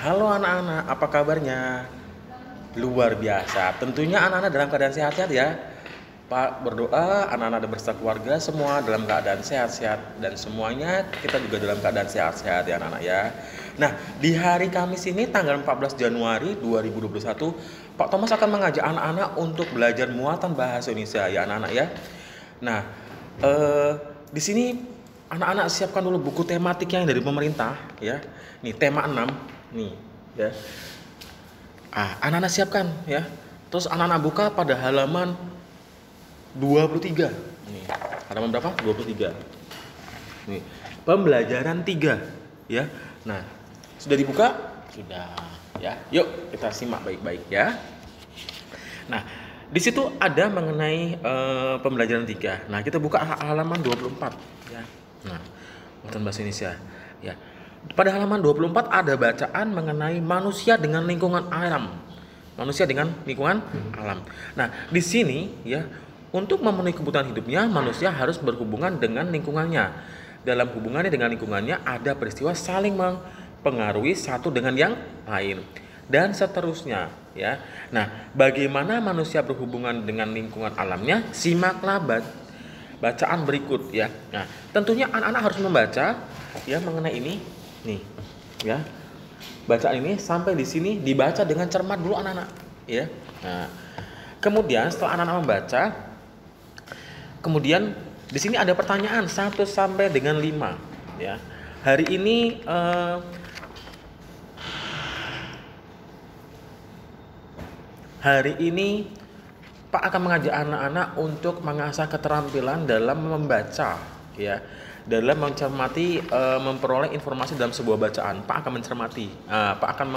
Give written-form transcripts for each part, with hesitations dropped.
Halo anak-anak, apa kabarnya? Luar biasa. Tentunya anak-anak dalam keadaan sehat-sehat ya. Pak berdoa anak-anak beserta keluarga semua dalam keadaan sehat-sehat dan semuanya kita juga dalam keadaan sehat-sehat ya anak-anak ya. Nah, di hari Kamis ini tanggal 14 Januari 2021, Pak Thomas akan mengajak anak-anak untuk belajar muatan bahasa Indonesia ya anak-anak ya. Nah, di sini anak-anak siapkan dulu buku tematik yang dari pemerintah ya. Nih tema 6 nih ya. Anak-anak siapkan ya. Terus anak-anak buka pada halaman 23. Nih, halaman berapa? 23. Nih, pembelajaran 3 ya. Nah, sudah dibuka? Sudah ya. Yuk kita simak baik-baik ya. Nah, di situ ada mengenai pembelajaran 3. Nah, kita buka halaman 24 ya. Nah, muatan bahasa Indonesia ya. Pada halaman 24 ada bacaan mengenai manusia dengan lingkungan alam. Manusia dengan lingkungan alam. Nah, di sini ya, untuk memenuhi kebutuhan hidupnya, manusia harus berhubungan dengan lingkungannya. Dalam hubungannya dengan lingkungannya ada peristiwa saling mempengaruhi satu dengan yang lain dan seterusnya ya. Nah, bagaimana manusia berhubungan dengan lingkungan alamnya? Simaklah bacaan berikut ya. Nah, tentunya anak-anak harus membaca ya mengenai ini nih ya. Bacaan ini sampai di sini dibaca dengan cermat dulu anak-anak ya. Nah, kemudian setelah anak-anak membaca, kemudian di sini ada pertanyaan 1 sampai dengan 5 ya. Hari ini Pak akan mengajak anak-anak untuk mengasah keterampilan dalam membaca ya, dalam mencermati, memperoleh informasi dalam sebuah bacaan. Pak akan mencermati, Pak akan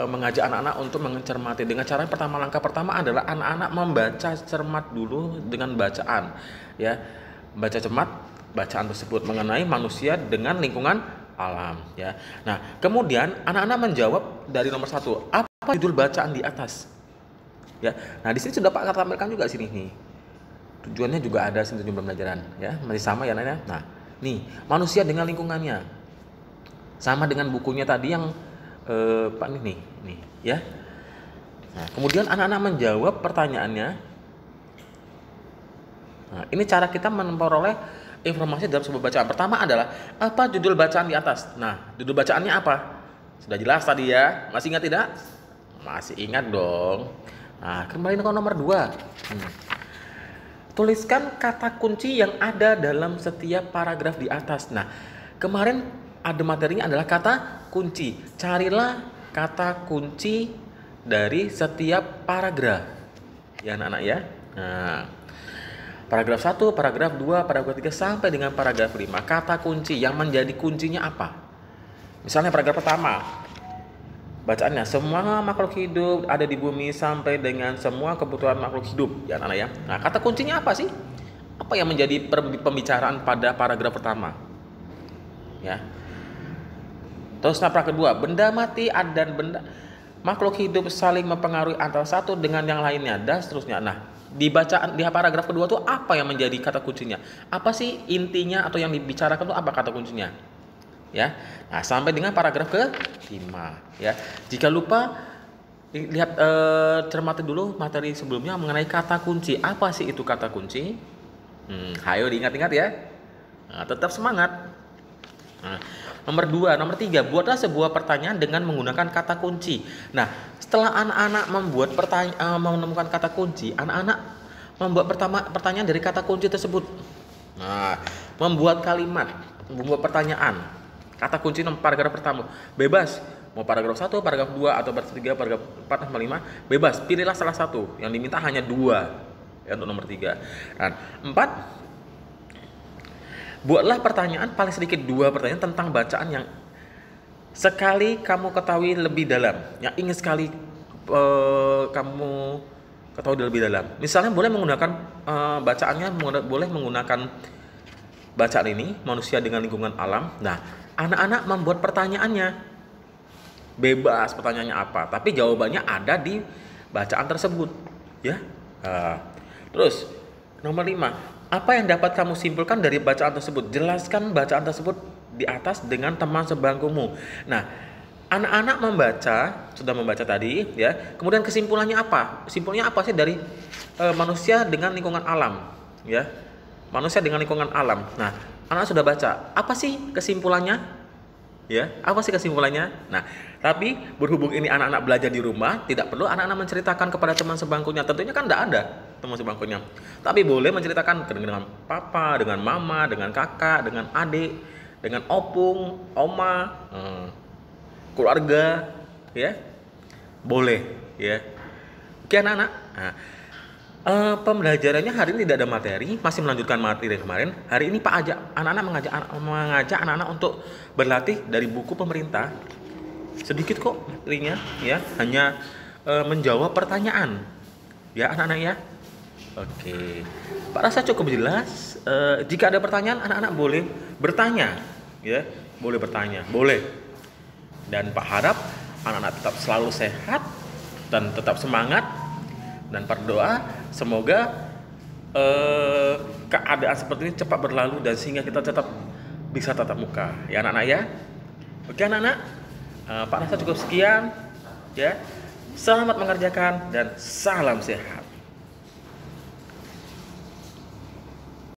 mengajak anak-anak untuk mencermati dengan cara pertama. Langkah pertama adalah anak-anak membaca cermat dulu dengan bacaan ya, baca cermat bacaan tersebut mengenai manusia dengan lingkungan alam ya. Nah, kemudian anak-anak menjawab dari nomor 1, apa judul bacaan di atas ya. Nah, di sini sudah Pak akan tampilkan juga sini nih. Tujuannya juga ada sini tujuan pembelajaran ya, masih sama ya Nana. Nah, nih, manusia dengan lingkungannya. Sama dengan bukunya tadi yang Pak nih ya. Nah, kemudian anak-anak menjawab pertanyaannya. Nah, ini cara kita memperoleh informasi dalam sebuah bacaan. Pertama adalah apa judul bacaan di atas. Nah, judul bacaannya apa? Sudah jelas tadi ya. Masih ingat tidak? Masih ingat dong. Nah, kembali ke nomor 2. Tuliskan kata kunci yang ada dalam setiap paragraf di atas. Nah, kemarin ada materinya adalah kata kunci. Carilah kata kunci dari setiap paragraf. Ya anak-anak ya. Nah, paragraf 1, paragraf 2, paragraf 3 sampai dengan paragraf 5. Kata kunci yang menjadi kuncinya apa? Misalnya paragraf pertama. Bacaannya, semua makhluk hidup ada di bumi sampai dengan semua kebutuhan makhluk hidup ya anak-anak ya. Nah, kata kuncinya apa sih? Apa yang menjadi pembicaraan pada paragraf pertama? Ya. Terus paragraf kedua, benda mati dan benda makhluk hidup saling mempengaruhi antara satu dengan yang lainnya dan seterusnya. Nah, di bacaan di paragraf kedua tuh apa yang menjadi kata kuncinya? Apa sih intinya atau yang dibicarakan tuh apa kata kuncinya? Ya. Nah, sampai dengan paragraf ke-5 ya. Jika lupa lihat cermati dulu materi sebelumnya mengenai kata kunci. Apa sih itu kata kunci? Ayo diingat-ingat ya. Nah, tetap semangat. Nah, nomor 3, buatlah sebuah pertanyaan dengan menggunakan kata kunci. Nah, setelah anak-anak membuat menemukan kata kunci, anak-anak membuat pertanyaan dari kata kunci tersebut. Nah, membuat kalimat, membuat pertanyaan. Kata kunci paragraf pertama, bebas. Mau paragraf 1, paragraf 2 atau paragraf 3, paragraf 4 sampai 5, bebas. Pilihlah salah satu. Yang diminta hanya 2 ya untuk nomor 3. Dan 4, buatlah pertanyaan paling sedikit 2 pertanyaan tentang bacaan yang sekali kamu ketahui lebih dalam. Yang ingin sekali kamu ketahui lebih dalam. Misalnya boleh menggunakan bacaannya boleh menggunakan bacaan ini manusia dengan lingkungan alam. Nah, anak-anak membuat pertanyaannya. Bebas pertanyaannya apa, tapi jawabannya ada di bacaan tersebut ya. Terus nomor 5, apa yang dapat kamu simpulkan dari bacaan tersebut? Jelaskan bacaan tersebut di atas dengan teman sebangkumu. Nah, Anak-anak sudah membaca tadi ya. Kemudian kesimpulannya apa? Kesimpulannya apa sih dari manusia dengan lingkungan alam ya? Manusia dengan lingkungan alam. Nah, anak sudah baca. Apa sih kesimpulannya? Ya, apa sih kesimpulannya? Nah, tapi berhubung ini anak-anak belajar di rumah, tidak perlu anak-anak menceritakan kepada teman sebangkunya. Tentunya kan tidak ada teman sebangkunya. Tapi boleh menceritakan dengan papa, dengan mama, dengan kakak, dengan adik, dengan opung, oma, keluarga, ya, boleh, ya. Oke anak-anak. Nah, pembelajarannya hari ini tidak ada materi, masih melanjutkan materi yang kemarin. Hari ini Pak mengajak anak-anak untuk berlatih dari buku pemerintah. Sedikit kok materinya, ya, hanya menjawab pertanyaan, ya anak-anak ya. Oke, Pak rasa cukup jelas. Jika ada pertanyaan, anak-anak boleh bertanya, ya, boleh bertanya, boleh. Dan Pak harap anak-anak tetap selalu sehat dan tetap semangat, dan berdoa semoga keadaan seperti ini cepat berlalu dan sehingga kita tetap bisa tatap muka, ya anak-anak ya. Oke anak-anak, Pak rasa cukup sekian, ya. Selamat mengerjakan dan salam sehat.